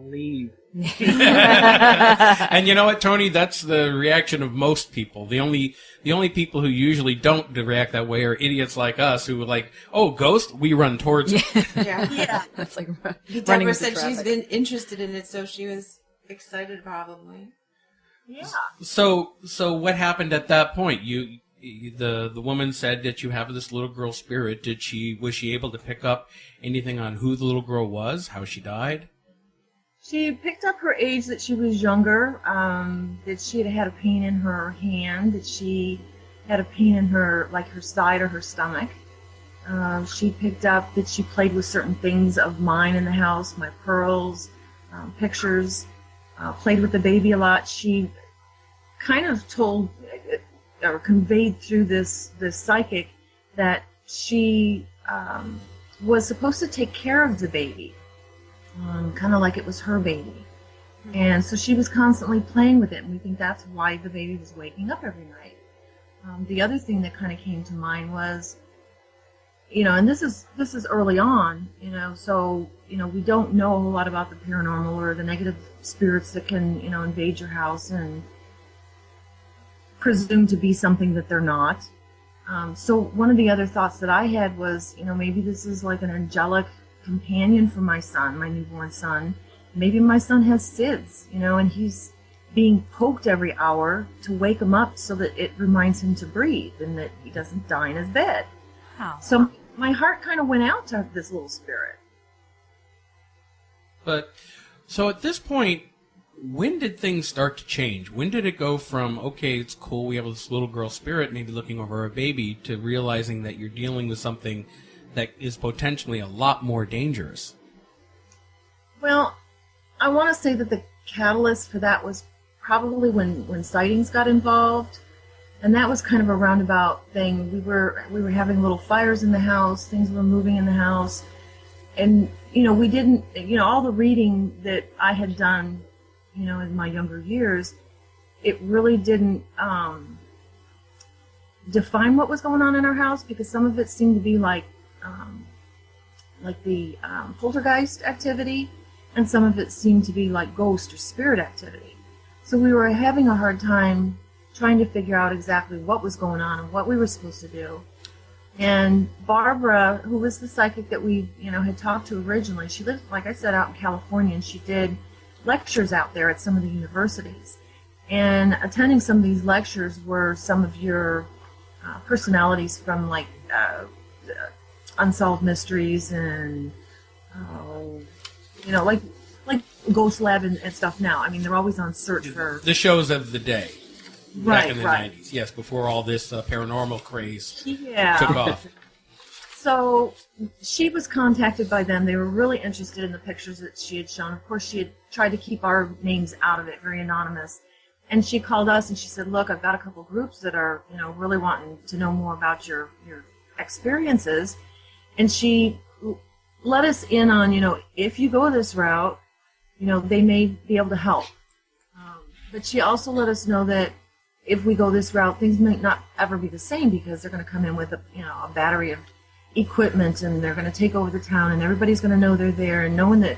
leave. And you know what, Tony? That's the reaction of most people. The only people who usually don't react that way are idiots like us who are like, "Oh, ghost!" We run towards it. Yeah. That's like Debra said she's been interested in it, so she was excited, probably. Yeah. So what happened at that point? The woman said that you have this little girl spirit. Was she able to pick up anything on who the little girl was, how she died? She picked up her age, that she was younger, that she had a pain in her hand, that she had a pain in her, like her side or her stomach. She picked up that she played with certain things of mine in the house, my pearls, pictures, played with the baby a lot. She kind of told or conveyed through this psychic that she was supposed to take care of the baby. Kind of like it was her baby. And so she was constantly playing with it, and we think that's why the baby was waking up every night. The other thing that kind of came to mind was, and this is early on, so, we don't know a whole lot about the paranormal or the negative spirits that can, invade your house and presume to be something that they're not. So one of the other thoughts that I had was, maybe this is like an angelic companion for my son, my newborn son. Maybe my son has SIDS, and he's being poked every hour to wake him up so that it reminds him to breathe and that he doesn't die in his bed. Wow. So my heart kind of went out to this little spirit. But, so at this point, when did things start to change? When did it go from, okay, it's cool, we have this little girl spirit maybe looking over a baby, to realizing that you're dealing with something that is potentially a lot more dangerous? Well, I want to say that the catalyst for that was probably when Sightings got involved, and that was kind of a roundabout thing. We were having little fires in the house, things were moving in the house, and we didn't, all the reading that I had done, in my younger years, it really didn't define what was going on in our house, because some of it seemed to be like the poltergeist activity, and some of it seemed to be like ghost or spirit activity. So we were having a hard time trying to figure out exactly what was going on and what we were supposed to do. And Barbara, who was the psychic that we had talked to originally, she lived, like I said, out in California, and she did lectures out there at some of the universities. And attending some of these lectures were some of your personalities from like Unsolved Mysteries and like Ghost Lab and stuff now. I mean, they're always on search for the shows of the day. Right, back in the 90s. Yes, before all this paranormal craze took off. So she was contacted by them. They were really interested in the pictures that she had shown. Of course, she had tried to keep our names out of it, very anonymous. And she called us and she said, look, I've got a couple groups that are, really wanting to know more about your experiences. And she let us in on, if you go this route, they may be able to help. But she also let us know that if we go this route, things might not ever be the same, because they're going to come in with a battery of equipment, and they're going to take over the town, and everybody's going to know they're there. And knowing that,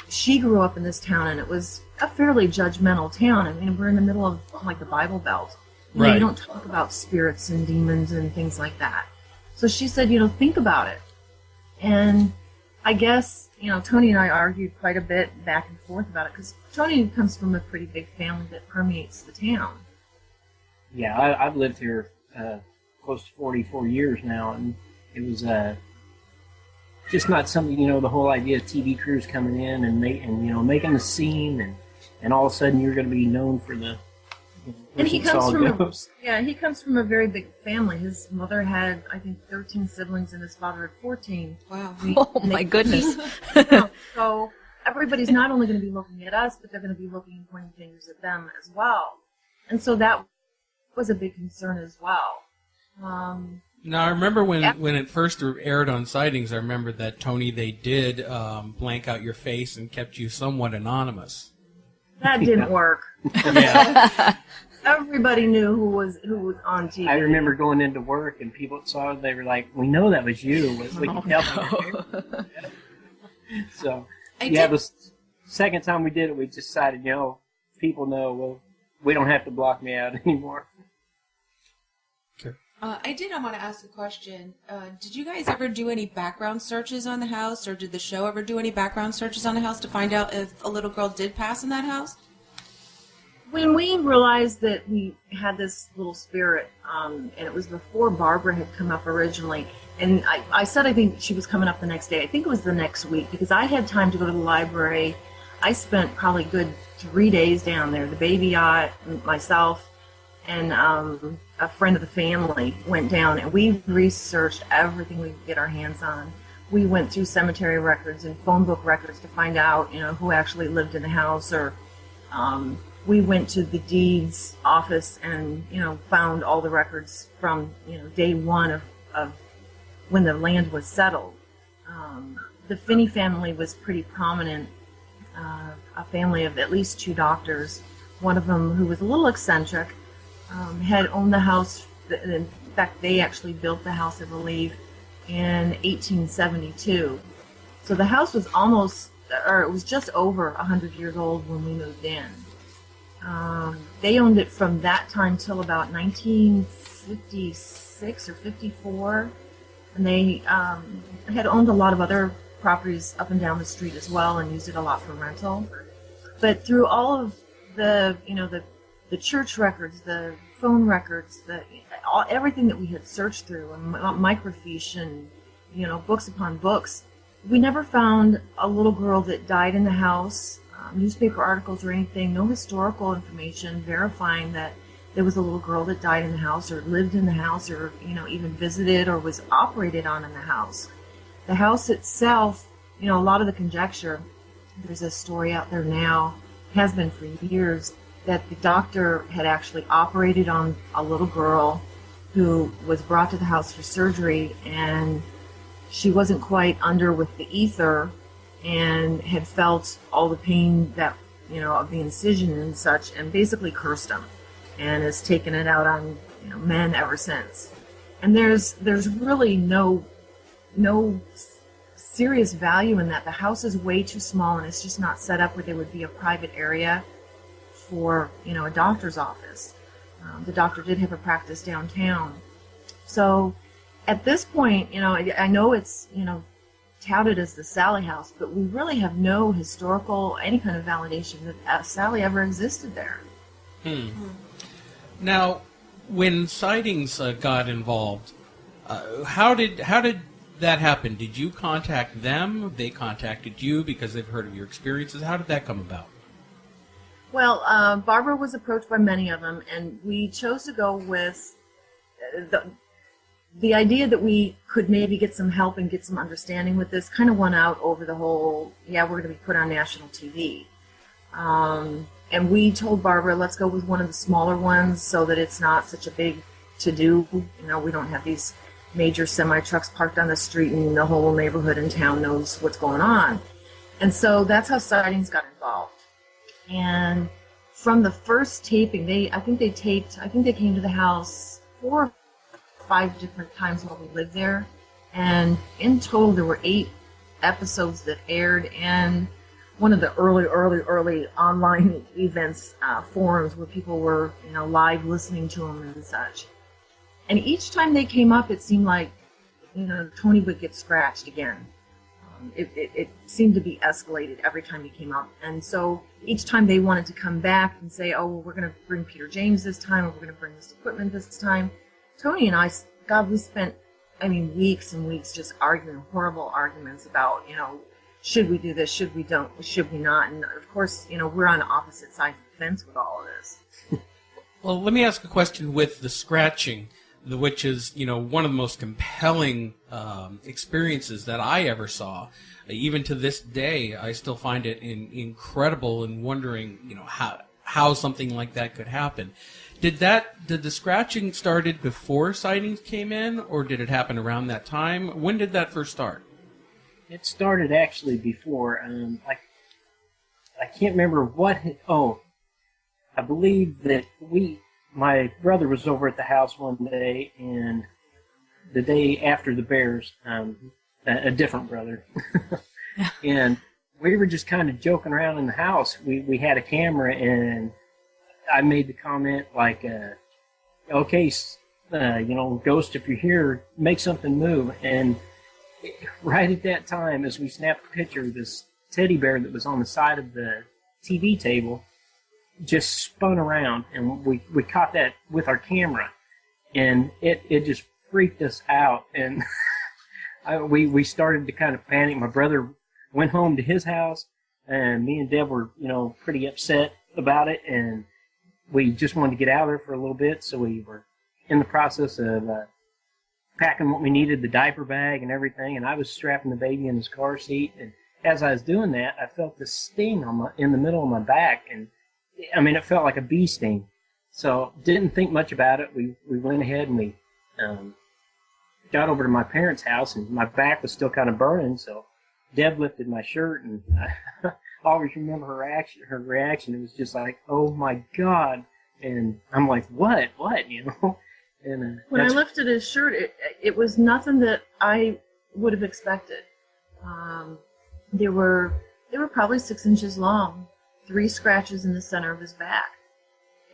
she grew up in this town, and it was a fairly judgmental town. I mean, we're in the middle of like the Bible Belt. Right. You don't talk about spirits and demons and things like that. So she said, think about it. And I guess, Tony and I argued quite a bit back and forth about it, because Tony comes from a pretty big family that permeates the town. Yeah, I've lived here close to 44 years now, and it was just not something, the whole idea of TV crews coming in and making a scene, and all of a sudden you're going to be known for the and he comes from a very big family. His mother had, I think, 13 siblings, and his father had 14. Wow. My goodness. So everybody's not only going to be looking at us, but they're going to be looking and pointing fingers at them as well. And so that was a big concern as well. Now, I remember when it first aired on Sightings, I remember that, Tony, they did blank out your face and kept you somewhat anonymous. That didn't work. Yeah. Everybody knew who was on TV. I remember going into work, and people saw it, they were like, we know that was you. We can tell. So, second time we did it, we decided, people know, well, we don't have to block me out anymore. Okay. I did want to ask a question. Did you guys ever do any background searches on the house, or did the show ever do any background searches on the house to find out if a little girl did pass in that house? When we realized that we had this little spirit, and it was before Barbara had come up originally, and I said I think she was coming up the next day. I think it was the next week, because I had time to go to the library. I spent probably good 3 days down there. The baby yacht, myself, and a friend of the family went down, and we researched everything we could get our hands on. We went through cemetery records and phone book records to find out, who actually lived in the house, or we went to the deeds office and, found all the records from, day one of when the land was settled. The Finney family was pretty prominent, a family of at least 2 doctors. One of them, who was a little eccentric, had owned the house. In fact, they actually built the house, I believe, in 1872. So the house was it was just over 100 years old when we moved in. They owned it from that time till about 1956 or 54, and they had owned a lot of other properties up and down the street as well, and used it a lot for rental. But through all of the church records, the phone records, everything that we had searched through, and microfiche, and books upon books, we never found a little girl that died in the house. Newspaper articles or anything, no historical information verifying that there was a little girl that died in the house or lived in the house, or even visited or was operated on in the house. The house itself, a lot of the conjecture, there's a story out there now, has been for years, that the doctor had actually operated on a little girl who was brought to the house for surgery, and she wasn't quite under with the ether, and had felt all the pain that, of the incision and such, and basically cursed him, and has taken it out on, men ever since. And there's really no serious value in that. The house is way too small, and it's just not set up where there would be a private area for, a doctor's office. The doctor did have a practice downtown. So at this point, I know it's, touted as the Sallie house, but we really have no historical, any kind of validation that Sallie ever existed there. Now, when Sightings got involved, how did that happen? Did you contact them? They contacted you because they've heard of your experiences? How did that come about? Well, Barbara was approached by many of them, and we chose to go with the idea that we could maybe get some help and get some understanding with this kind of won out over the whole, we're going to be put on national TV. And we told Barbara, let's go with one of the smaller ones so that it's not such a big to-do. We don't have these major semi-trucks parked on the street and the whole neighborhood in town knows what's going on. And so that's how Sightings got involved. And from the first taping, I think they came to the house 4 or 5 different times while we lived there, and in total there were 8 episodes that aired, and one of the early online events, forums where people were live listening to them and such. And each time they came up, it seemed like Tony would get scratched again. It seemed to be escalated every time he came up, and so each time they wanted to come back and say, oh, well, we're going to bring Peter James this time, or we're going to bring this equipment this time. Tony and I, we spent, weeks and weeks just arguing, horrible arguments about, should we do this, should we not, and of course, we're on opposite sides of the fence with all of this. Well, let me ask a question with the scratching, which is, one of the most compelling experiences that I ever saw. Even to this day, I still find it incredible and wondering, how something like that could happen. Did the scratching started before Sightings came in, or did it happen around that time? When did that first start? It started actually before. I can't remember what. I believe that my brother was over at the house one day, and the day after the Bears, a different brother, and we were just kind of joking around in the house. We had a camera, and I made the comment like, okay, ghost, if you're here, make something move. And right at that time, as we snapped the picture, this teddy bear that was on the side of the TV table just spun around, and we caught that with our camera, and it just freaked us out, and we started to kind of panic. My brother went home to his house, and me and Deb were, pretty upset about it, and we just wanted to get out of there for a little bit, so we were in the process of packing what we needed, the diaper bag and everything, and I was strapping the baby in his car seat, and as I was doing that, I felt this sting in the middle of my back, and it felt like a bee sting. So didn't think much about it. We went ahead and we got over to my parents' house, and my back was still kind of burning, so Deb lifted my shirt, and I always remember her reaction. It was just like, oh my God. And I'm like, what? And when I lifted his shirt, it was nothing that I would have expected. They were probably 6 inches long, 3 scratches in the center of his back.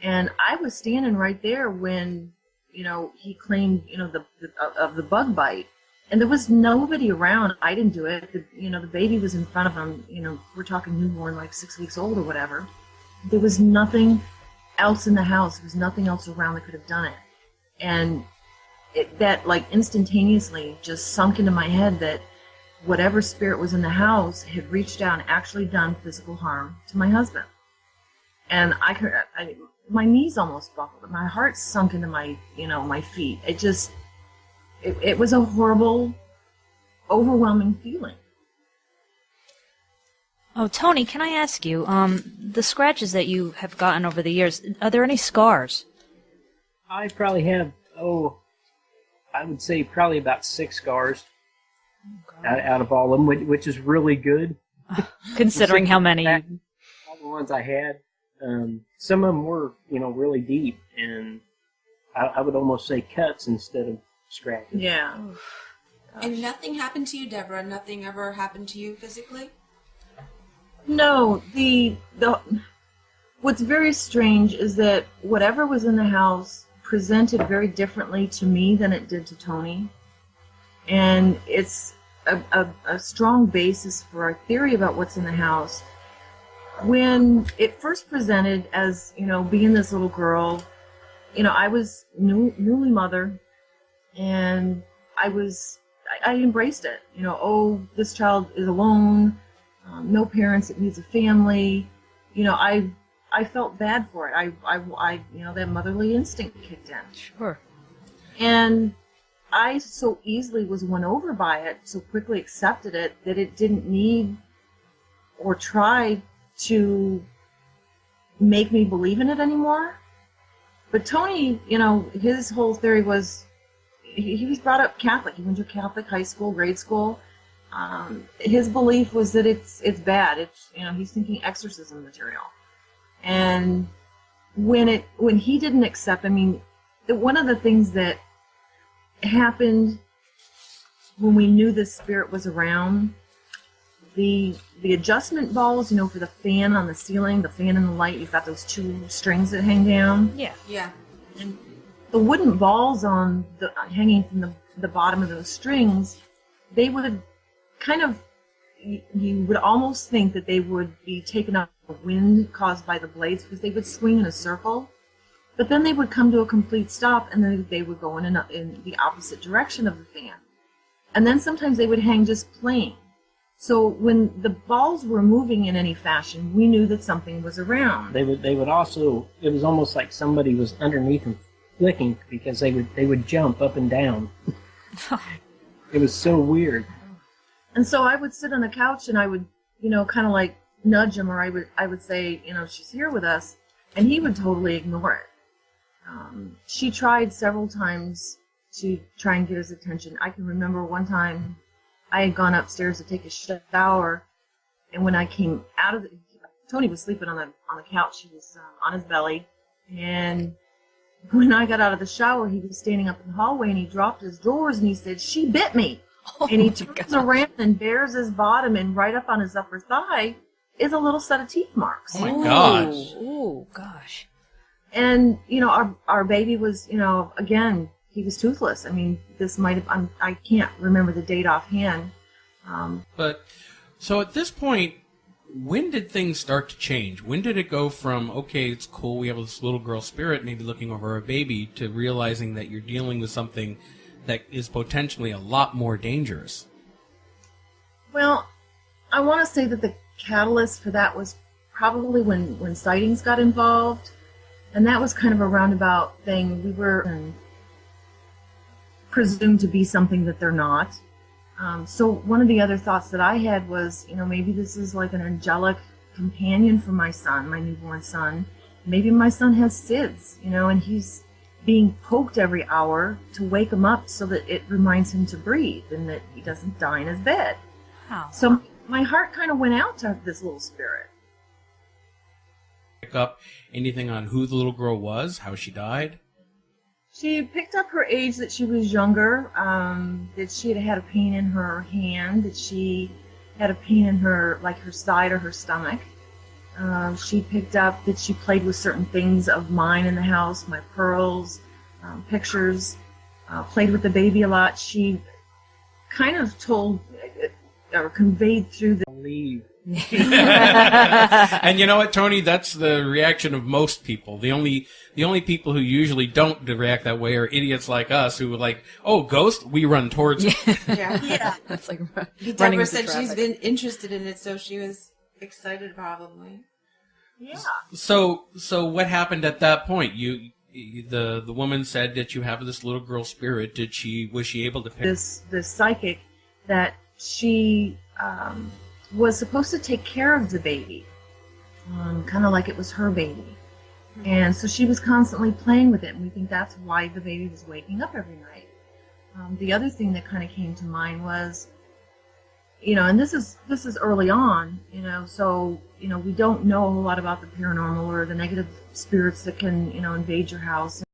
And I was standing right there when, he claimed, the bug bite. And there was nobody around. I didn't do it. The baby was in front of him. We're talking newborn, like 6 weeks old or whatever. There was nothing else in the house. There was nothing else around that could have done it. And that instantaneously just sunk into my head that whatever spirit was in the house had reached out and actually done physical harm to my husband. And my knees almost buckled. My heart sunk into my feet. It was a horrible, overwhelming feeling. Oh, Tony, can I ask you, the scratches that you have gotten over the years, are there any scars? I probably have, I would say probably about 6 scars out of all of them, which is really good. Considering how many. All the ones I had. Some of them were, really deep, and I would almost say cuts instead of scratches. Yeah. And nothing happened to you, Deborah? Nothing ever happened to you physically? No. What's very strange is that whatever was in the house presented very differently to me than it did to Tony. And it's a strong basis for our theory about what's in the house. When it first presented as, being this little girl, I was newly mother, and I embraced it. This child is alone, no parents, it needs a family. I felt bad for it. I that motherly instinct kicked in. Sure. And I so easily was won over by it, so quickly accepted it, that it didn't need or try to make me believe in it anymore. But Tony, his whole theory was, he was brought up Catholic. He went to Catholic high school, grade school. His belief was that it's bad. He's thinking exorcism material. And when he didn't accept, one of the things that happened when we knew this spirit was around, the adjustment balls, for the fan on the ceiling, the fan and the light, you've got those 2 strings that hang down. Yeah. Yeah. And the wooden balls hanging from the bottom of those strings, they would kind of, you would almost think that they would be taken up by the wind caused by the blades, because they would swing in a circle, but then they would come to a complete stop, and then they would go in the opposite direction of the fan. And then sometimes they would hang just plain. So when the balls were moving in any fashion, we knew that something was around. They would also, it was almost like somebody was underneath them flicking, because they would jump up and down. It was so weird. And so I would sit on the couch, and I would, kind of like nudge him, or I would say, she's here with us, and he would totally ignore it. She tried several times to try and get his attention. I can remember one time I had gone upstairs to take a shower, and when I came out of Tony was sleeping on the couch. He was on his belly, and when I got out of the shower, he was standing up in the hallway, and he dropped his drawers, and he said, "She bit me." And he turns around and bares his bottom, and right up on his upper thigh is a little set of teeth marks. Oh my gosh. Oh gosh. And, you know, our baby was, you know, again, he was toothless. I mean, this might have, I can't remember the date offhand. But, so at this point, when did things start to change? When did it go from, okay, it's cool, we have this little girl spirit maybe looking over a baby, to realizing that you're dealing with something that is potentially a lot more dangerous? Well, I want to say that the catalyst for that was probably when Sightings got involved. And that was kind of a roundabout thing. We were presumed to be something that they're not. So one of the other thoughts that I had was, you know, maybe this is like an angelic companion for my son, my newborn son. Maybe my son has SIDS, you know, and he's being poked every hour to wake him up so that it reminds him to breathe and that he doesn't die in his bed. Wow. So my heart kind of went out to this little spirit. Pick up anything on who the little girl was, how she died? She picked up her age, that she was younger, that she had a pain in her hand, that she had a pain in her, like her side or her stomach. She picked up that she played with certain things of mine in the house, my pearls, pictures, played with the baby a lot. She kind of told or conveyed through the Leave. And you know what, Tony? That's the reaction of most people. The only people who usually don't react that way are idiots like us who are like, "Oh, ghost!" We run towards it. Yeah. That's like Debra said she's been interested in it, so she was excited probably. yeah. So what happened at that point? The woman said that you have this little girl spirit. Was she able to pick This psychic that she was supposed to take care of the baby, kind of like it was her baby. And so she was constantly playing with it, and we think that's why the baby was waking up every night. The other thing that kind of came to mind was, you know, and this is early on, you know, so, you know, we don't know a whole lot about the paranormal or the negative spirits that can, you know, invade your house.